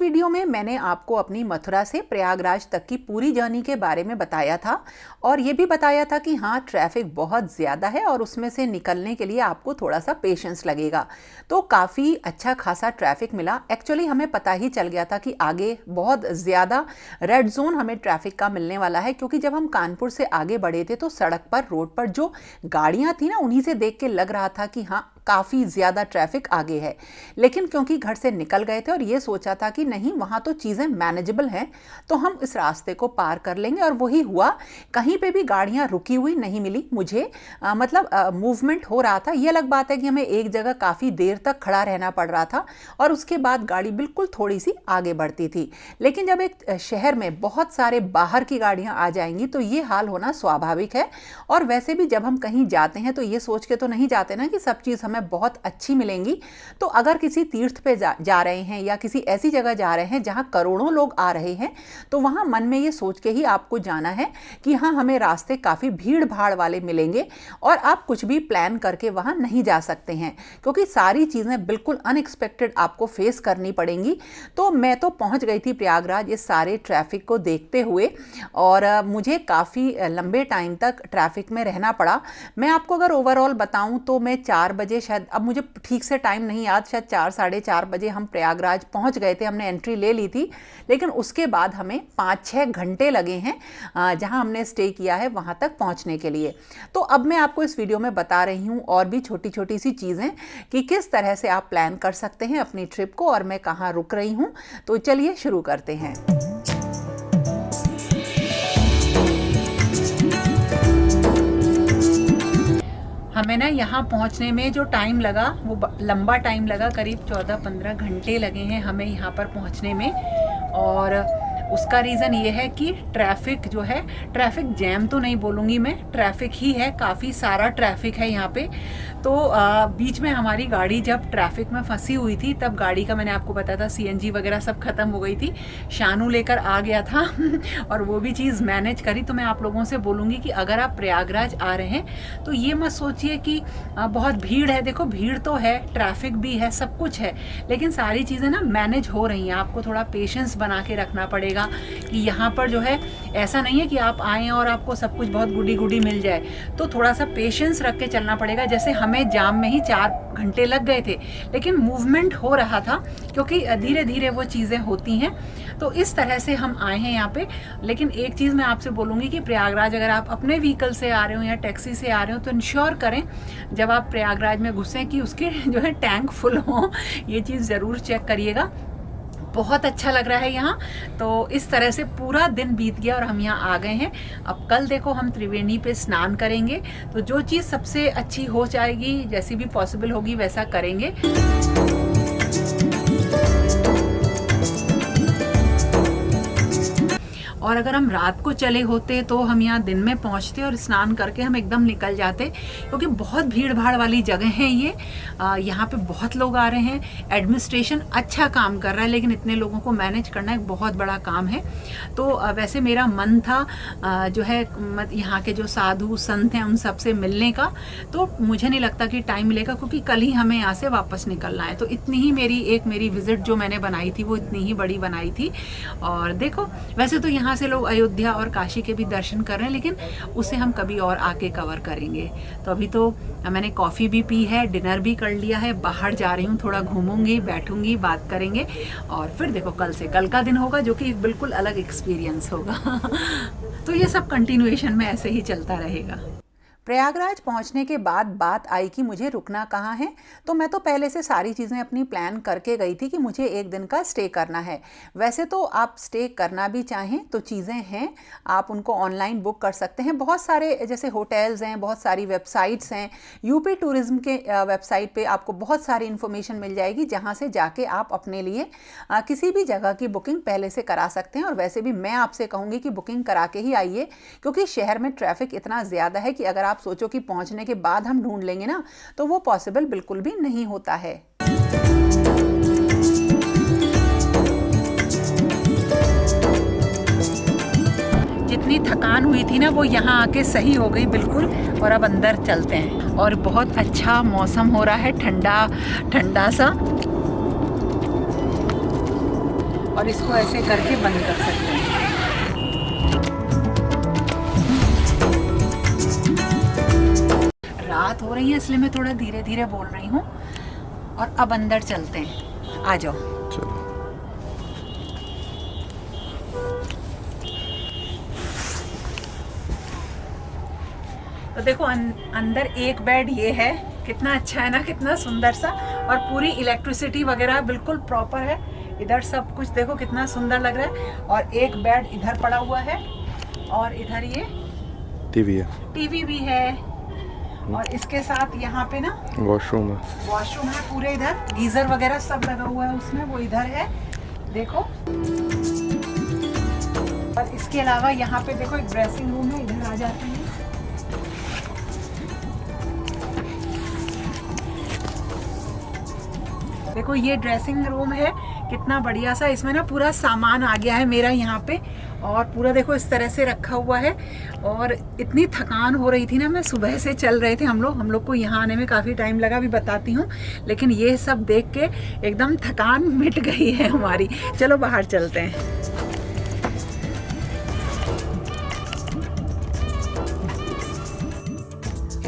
Last video में मैंने आपको अपनी मथुरा से प्रयागराज तक की पूरी जर्नी के बारे में बताया था और ये भी बताया था कि हाँ, ट्रैफिक बहुत ज़्यादा है और उसमें से निकलने के लिए आपको थोड़ा सा पेशेंस लगेगा। तो काफ़ी अच्छा खासा ट्रैफिक मिला। एक्चुअली हमें पता ही चल गया था कि आगे बहुत ज़्यादा रेड जोन हमें ट्रैफिक का मिलने वाला है, क्योंकि जब हम कानपुर से आगे बढ़े थे तो सड़क पर, रोड पर जो गाड़ियाँ थी ना, उन्हीं से देख के लग रहा था कि हाँ, काफ़ी ज़्यादा ट्रैफिक आगे है। लेकिन क्योंकि घर से निकल गए थे और ये सोचा था कि नहीं, वहाँ तो चीज़ें मैनेजेबल हैं, तो हम इस रास्ते को पार कर लेंगे, और वही हुआ। कहीं पे भी गाड़ियाँ रुकी हुई नहीं मिली मुझे। मूवमेंट हो रहा था। ये अलग बात है कि हमें एक जगह काफ़ी देर तक खड़ा रहना पड़ रहा था और उसके बाद गाड़ी बिल्कुल थोड़ी सी आगे बढ़ती थी। लेकिन जब एक शहर में बहुत सारे बाहर की गाड़ियाँ आ जाएंगी तो ये हाल होना स्वाभाविक है। और वैसे भी जब हम कहीं जाते हैं तो ये सोच के तो नहीं जाते ना कि सब चीज़ हमें बहुत अच्छी मिलेंगी। तो अगर किसी तीर्थ पे जा रहे हैं या किसी ऐसी जगह जा रहे हैं जहां करोड़ों लोग आ रहे हैं, तो वहां मन में ये सोच के ही आपको जाना है कि हाँ, हमें रास्ते काफ़ी भीड़ भाड़ वाले मिलेंगे और आप कुछ भी प्लान करके वहां नहीं जा सकते हैं, क्योंकि सारी चीज़ें बिल्कुल अनएक्सपेक्टेड आपको फेस करनी पड़ेंगी। तो मैं तो पहुंच गई थी प्रयागराज इस सारे ट्रैफिक को देखते हुए, और मुझे काफ़ी लंबे टाइम तक ट्रैफिक में रहना पड़ा। मैं आपको अगर ओवरऑल बताऊं तो मैं 4 बजे, शायद अब मुझे ठीक से टाइम नहीं याद, शायद 4 साढ़े 4 बजे हम प्रयागराज पहुंच गए थे। हमने एंट्री ले ली थी, लेकिन उसके बाद हमें 5-6 घंटे लगे हैं जहां हमने स्टे किया है वहां तक पहुंचने के लिए। तो अब मैं आपको इस वीडियो में बता रही हूं और भी छोटी छोटी सी चीज़ें कि किस तरह से आप प्लान कर सकते हैं अपनी ट्रिप को, और मैं कहाँ रुक रही हूँ। तो चलिए शुरू करते हैं। हमें ना यहाँ पहुँचने में जो टाइम लगा वो लंबा टाइम लगा, करीब 14-15 घंटे लगे हैं हमें यहाँ पर पहुँचने में। और उसका रीज़न ये है कि ट्रैफिक जो है, ट्रैफिक जैम तो नहीं बोलूँगी मैं, ट्रैफिक ही है, काफ़ी सारा ट्रैफिक है यहाँ पे। तो बीच में हमारी गाड़ी जब ट्रैफिक में फंसी हुई थी, तब गाड़ी का मैंने आपको बताया था सीएनजी वगैरह सब ख़त्म हो गई थी। शानू लेकर आ गया था और वो भी चीज़ मैनेज करी। तो मैं आप लोगों से बोलूँगी कि अगर आप प्रयागराज आ रहे हैं तो ये मत सोचिए कि बहुत भीड़ है। देखो, भीड़ तो है, ट्रैफिक भी है, सब कुछ है, लेकिन सारी चीज़ें ना मैनेज हो रही हैं। आपको थोड़ा पेशेंस बना के रखना पड़ेगा कि यहाँ पर जो है ऐसा नहीं है कि आप आएँ और आपको सब कुछ बहुत गुडी गुडी मिल जाए। तो थोड़ा सा पेशेंस रख के चलना पड़ेगा। जैसे हमें जाम में ही 4 घंटे लग गए थे, लेकिन मूवमेंट हो रहा था, क्योंकि धीरे धीरे वो चीज़ें होती हैं। तो इस तरह से हम आए हैं यहाँ पे। लेकिन एक चीज़ मैं आपसे बोलूँगी कि प्रयागराज अगर आप अपने व्हीकल से आ रहे हो या टैक्सी से आ रहे हो तो इंश्योर करें जब आप प्रयागराज में घुसें कि उसके जो है टैंक फुल हो। ये चीज़ ज़रूर चेक करिएगा। बहुत अच्छा लग रहा है यहाँ। तो इस तरह से पूरा दिन बीत गया और हम यहाँ आ गए हैं। अब कल देखो हम त्रिवेणी पे स्नान करेंगे, तो जो चीज़ सबसे अच्छी हो जाएगी, जैसी भी पॉसिबल होगी वैसा करेंगे। और अगर हम रात को चले होते तो हम यहाँ दिन में पहुँचते और स्नान करके हम एकदम निकल जाते, क्योंकि बहुत भीड़ भाड़ वाली जगह है ये। यहाँ पे बहुत लोग आ रहे हैं। एडमिनिस्ट्रेशन अच्छा काम कर रहा है, लेकिन इतने लोगों को मैनेज करना एक बहुत बड़ा काम है। तो वैसे मेरा मन था जो है यहाँ के जो साधु संत हैं उन सब से मिलने का, तो मुझे नहीं लगता कि टाइम मिलेगा, क्योंकि कल ही हमें यहाँ से वापस निकलना है। तो इतनी ही मेरी विजिट जो मैंने बनाई थी वो इतनी ही बड़ी बनाई थी। और देखो, वैसे तो यहाँ से लोग अयोध्या और काशी के भी दर्शन कर रहे हैं, लेकिन उसे हम कभी और आके कवर करेंगे। तो अभी तो मैंने कॉफ़ी भी पी है, डिनर भी कर लिया है, बाहर जा रही हूँ, थोड़ा घूमूंगी, बैठूंगी, बात करेंगे, और फिर देखो कल का दिन होगा जो कि बिल्कुल अलग एक्सपीरियंस होगा। तो ये सब कंटिन्यूएशन में ऐसे ही चलता रहेगा। प्रयागराज पहुंचने के बाद बात आई कि मुझे रुकना कहाँ है। तो मैं तो पहले से सारी चीज़ें अपनी प्लान करके गई थी कि मुझे एक दिन का स्टे करना है। वैसे तो आप स्टे करना भी चाहें तो चीज़ें हैं, आप उनको ऑनलाइन बुक कर सकते हैं। बहुत सारे जैसे होटल्स हैं, बहुत सारी वेबसाइट्स हैं। यूपी टूरिज़्म के वेबसाइट पे आपको बहुत सारी इन्फॉर्मेशन मिल जाएगी, जहाँ से जाके आप अपने लिए किसी भी जगह की बुकिंग पहले से करा सकते हैं। और वैसे भी मैं आपसे कहूँगी कि बुकिंग करा के ही आइए, क्योंकि शहर में ट्रैफिक इतना ज़्यादा है कि अगर आप सोचो कि पहुंचने के बाद हम ढूंढ लेंगे ना, तो वो पॉसिबल बिल्कुल भी नहीं होता है। जितनी थकान हुई थी ना वो यहाँ आके सही हो गई बिल्कुल। और अब अंदर चलते हैं। और बहुत अच्छा मौसम हो रहा है, ठंडा ठंडा सा। और इसको ऐसे करके बंद कर सकते हैं। रात हो रही है इसलिए मैं थोड़ा धीरे धीरे बोल रही हूँ। और अब अंदर चलते हैं, आ जाओ। चलो। तो देखो अंदर एक बेड ये है, कितना अच्छा है ना, कितना सुंदर सा। और पूरी इलेक्ट्रिसिटी वगैरह बिल्कुल प्रॉपर है। इधर सब कुछ देखो कितना सुंदर लग रहा है। और एक बेड इधर पड़ा हुआ है और इधर ये टीवी भी है। और इसके साथ यहाँ पे ना वॉशरूम है पूरे। इधर गीजर वगैरह सब लगा हुआ है उसमें, वो इधर है देखो। और इसके अलावा यहाँ पे देखो एक ड्रेसिंग रूम है, इधर आ जाते हैं। देखो ये ड्रेसिंग रूम है, कितना बढ़िया सा। इसमें ना पूरा सामान आ गया है मेरा यहाँ पे। और पूरा देखो इस तरह से रखा हुआ है। और इतनी थकान हो रही थी ना, मैं सुबह से चल रहे थे हम लोग को यहाँ आने में काफ़ी टाइम लगा, भी बताती हूँ। लेकिन ये सब देख के एकदम थकान मिट गई है हमारी। चलो बाहर चलते हैं।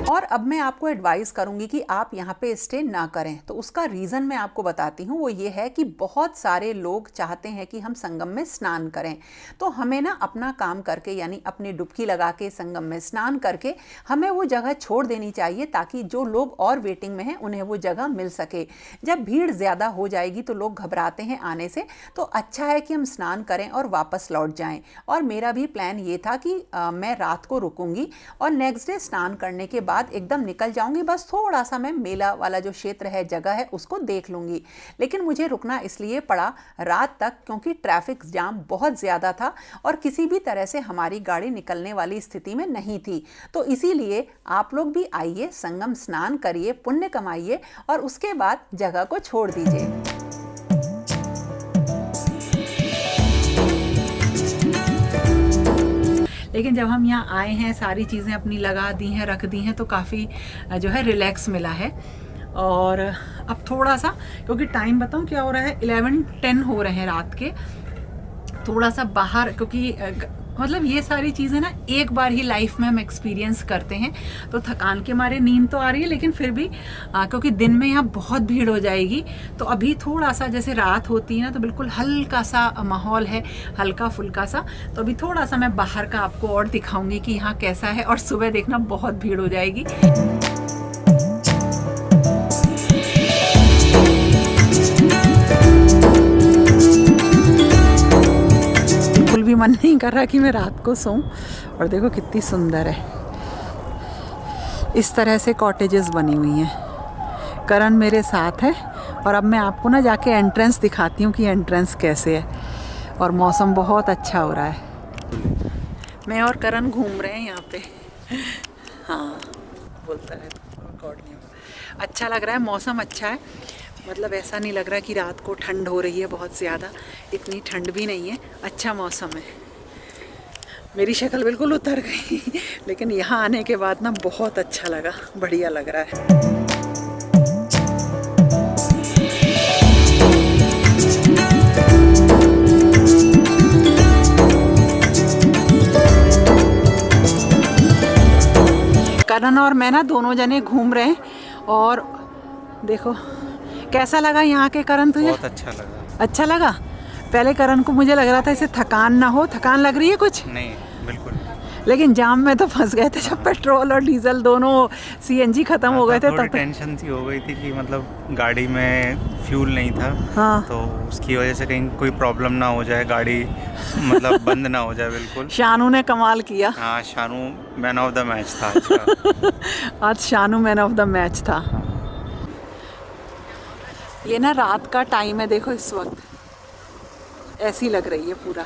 और अब मैं आपको एडवाइस करूंगी कि आप यहाँ पे स्टे ना करें। तो उसका रीज़न मैं आपको बताती हूँ। वो ये है कि बहुत सारे लोग चाहते हैं कि हम संगम में स्नान करें। तो हमें ना अपना काम करके, यानी अपनी डुबकी लगा के संगम में स्नान करके हमें वो जगह छोड़ देनी चाहिए, ताकि जो लोग और वेटिंग में हैं उन्हें वो जगह मिल सके। जब भीड़ ज़्यादा हो जाएगी तो लोग घबराते हैं आने से। तो अच्छा है कि हम स्नान करें और वापस लौट जाएँ। और मेरा भी प्लान ये था कि मैं रात को रुकूंगी और नेक्स्ट डे स्नान करने के बाद एकदम निकल जाऊंगी। बस थोड़ा सा मैं मेला वाला जो क्षेत्र है, जगह है, उसको देख लूंगी। लेकिन मुझे रुकना इसलिए पड़ा रात तक, क्योंकि ट्रैफिक जाम बहुत ज़्यादा था और किसी भी तरह से हमारी गाड़ी निकलने वाली स्थिति में नहीं थी। तो इसीलिए आप लोग भी आइए, संगम स्नान करिए, पुण्य कमाइए और उसके बाद जगह को छोड़ दीजिए। लेकिन जब हम यहाँ आए हैं, सारी चीज़ें अपनी लगा दी हैं, रख दी हैं, तो काफ़ी जो है रिलैक्स मिला है। और अब थोड़ा सा, क्योंकि टाइम बताऊँ क्या हो रहा है, 11:10 हो रहे हैं रात के। थोड़ा सा बाहर, क्योंकि मतलब ये सारी चीज़ें ना एक बार ही लाइफ में हम एक्सपीरियंस करते हैं। तो थकान के मारे नींद तो आ रही है, लेकिन फिर भी क्योंकि दिन में यहाँ बहुत भीड़ हो जाएगी, तो अभी थोड़ा सा जैसे रात होती है ना, तो बिल्कुल हल्का सा माहौल है, हल्का फुल्का सा। तो अभी थोड़ा सा मैं बाहर का आपको और दिखाऊंगी कि यहाँ कैसा है। और सुबह देखना बहुत भीड़ हो जाएगी। भी मन नहीं कर रहा कि मैं रात को सोऊं। और देखो कितनी सुंदर है, इस तरह से कॉटेजेस बनी हुई हैं। करण मेरे साथ है और अब मैं आपको ना जाके एंट्रेंस दिखाती हूँ कि एंट्रेंस कैसे है। और मौसम बहुत अच्छा हो रहा है। मैं और करण घूम रहे हैं यहाँ पे। हाँ बोलता है, रिकॉर्ड नहीं होगा। अच्छा लग रहा है, मौसम अच्छा है। मतलब ऐसा नहीं लग रहा कि रात को ठंड हो रही है बहुत ज़्यादा, इतनी ठंड भी नहीं है, अच्छा मौसम है। मेरी शक्ल बिल्कुल उतर गई लेकिन यहाँ आने के बाद ना बहुत अच्छा लगा, बढ़िया लग रहा है। करण और मैं ना दोनों जने घूम रहे हैं। और देखो कैसा लगा यहाँ के करण तुझे? बहुत अच्छा लगा। अच्छा लगा? पहले करण को मुझे लग रहा था इसे थकान ना हो। थकान लग रही है कुछ? नहीं बिल्कुल। लेकिन जाम में तो फंस गए थे जब पेट्रोल और डीजल दोनों सीएनजी खत्म हो गए थे। थोड़ी टेंशन सी हो गई थी कि मतलब गाड़ी में फ्यूल नहीं था। हाँ। तो उसकी वजह से कहीं कोई प्रॉब्लम ना हो जाए, गाड़ी मतलब बंद ना हो जाए बिल्कुल। शानू ने कमाल किया। हाँ, शानू मैन ऑफ द मैच था आज का। आज शानू मैन ऑफ द मैच था। ये ना रात का टाइम है, देखो इस वक्त ऐसी लग रही है पूरा।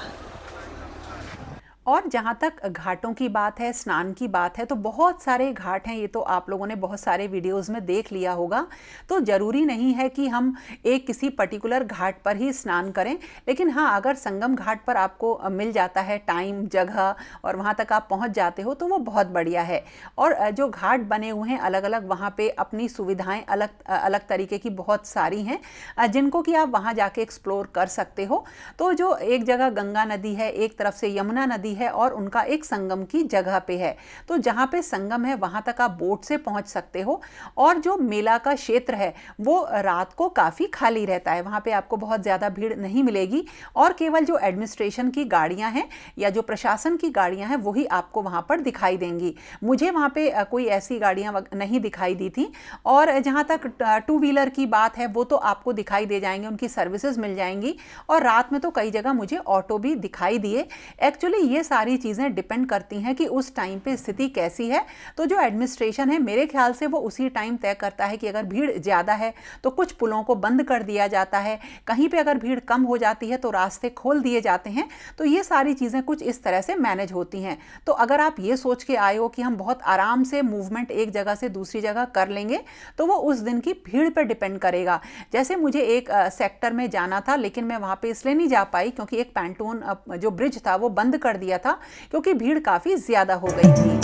और जहाँ तक घाटों की बात है, स्नान की बात है, तो बहुत सारे घाट हैं। ये तो आप लोगों ने बहुत सारे वीडियोस में देख लिया होगा। तो ज़रूरी नहीं है कि हम एक किसी पर्टिकुलर घाट पर ही स्नान करें, लेकिन हाँ, अगर संगम घाट पर आपको मिल जाता है टाइम, जगह और वहाँ तक आप पहुँच जाते हो तो वो बहुत बढ़िया है। और जो घाट बने हुए हैं अलग अलग, वहाँ पे अपनी सुविधाएँ अलग अलग तरीके की बहुत सारी हैं, जिनको कि आप वहाँ जाके एक्सप्लोर कर सकते हो। तो जो एक जगह गंगा नदी है, एक तरफ से यमुना नदी है और उनका एक संगम की जगह पे है। तो जहाँ पे संगम है वहाँ तक आप बोट से पहुँच सकते हो। और जो मेला का क्षेत्र है वो रात को काफ़ी खाली रहता है, वहाँ पे आपको बहुत ज़्यादा भीड़ नहीं मिलेगी और केवल जो एडमिनिस्ट्रेशन की गाड़ियाँ हैं या जो प्रशासन की गाड़ियाँ हैं वही आपको वहाँ पर दिखाई देंगी। मुझे वहाँ पे कोई ऐसी गाड़ियाँ नहीं दिखाई दी थी। और जहाँ तक टू व्हीलर की बात है वो तो आपको दिखाई दे जाएंगे, उनकी सर्विसेज मिल जाएंगी। और रात में तो कई जगह मुझे ऑटो भी दिखाई दिए। एक्चुअली ये सारी चीज़ें डिपेंड करती हैं कि उस टाइम पे स्थिति कैसी है। तो जो एडमिनिस्ट्रेशन है मेरे ख्याल से वो उसी टाइम तय करता है कि अगर भीड़ ज़्यादा है तो कुछ पुलों को बंद कर दिया जाता है, कहीं पे अगर भीड़ कम हो जाती है तो रास्ते खोल दिए जाते हैं। तो ये सारी चीज़ें कुछ इस तरह से मैनेज होती हैं। तो अगर आप ये सोच के आए हो कि हम बहुत आराम से मूवमेंट एक जगह से दूसरी जगह कर लेंगे तो वो उस दिन की भीड़ पर डिपेंड करेगा। जैसे मुझे एक सेक्टर में जाना था, लेकिन मैं वहाँ पे इसलिए नहीं जा पाई क्योंकि एक पैंटून जो ब्रिज था वो बंद कर दिया था क्योंकि भीड़ काफ़ी ज़्यादा हो गई थी।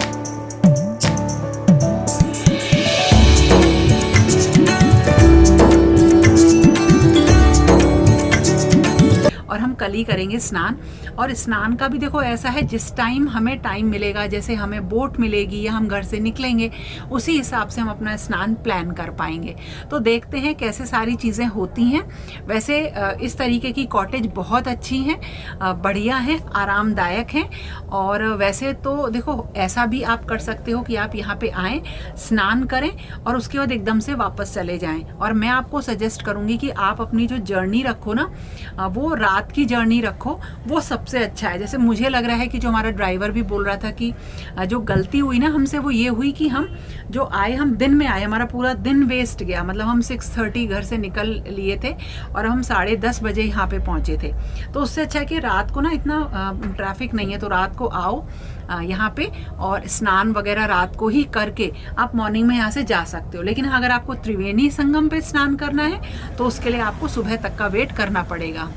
और हम कल ही करेंगे स्नान। और स्नान का भी देखो ऐसा है, जिस टाइम हमें टाइम मिलेगा, जैसे हमें बोट मिलेगी या हम घर से निकलेंगे उसी हिसाब से हम अपना स्नान प्लान कर पाएंगे। तो देखते हैं कैसे सारी चीज़ें होती हैं। वैसे इस तरीके की कॉटेज बहुत अच्छी हैं, बढ़िया हैं, आरामदायक हैं। और वैसे तो देखो ऐसा भी आप कर सकते हो कि आप यहाँ पे आएँ, स्नान करें और उसके बाद एकदम से वापस चले जाएं। और मैं आपको सजेस्ट करूँगी कि आप अपनी जो जर्नी रखो ना, वो रात की जर्नी रखो, वो सबसे अच्छा है। जैसे मुझे लग रहा है कि जो हमारा ड्राइवर भी बोल रहा था कि जो गलती हुई ना हमसे वो ये हुई कि हम जो आए, हम दिन में आए, हमारा पूरा दिन वेस्ट गया। मतलब हम 6:30 घर से निकल लिए थे और हम 10:30 बजे यहाँ पे पहुँचे थे। तो उससे अच्छा है कि रात को ना इतना ट्रैफिक नहीं है, तो रात को आओ यहाँ पे और स्नान वगैरह रात को ही करके आप मॉर्निंग में यहाँ से जा सकते हो। लेकिन अगर आपको त्रिवेणी संगम पे स्नान करना है तो उसके लिए आपको सुबह तक का वेट करना पड़ेगा।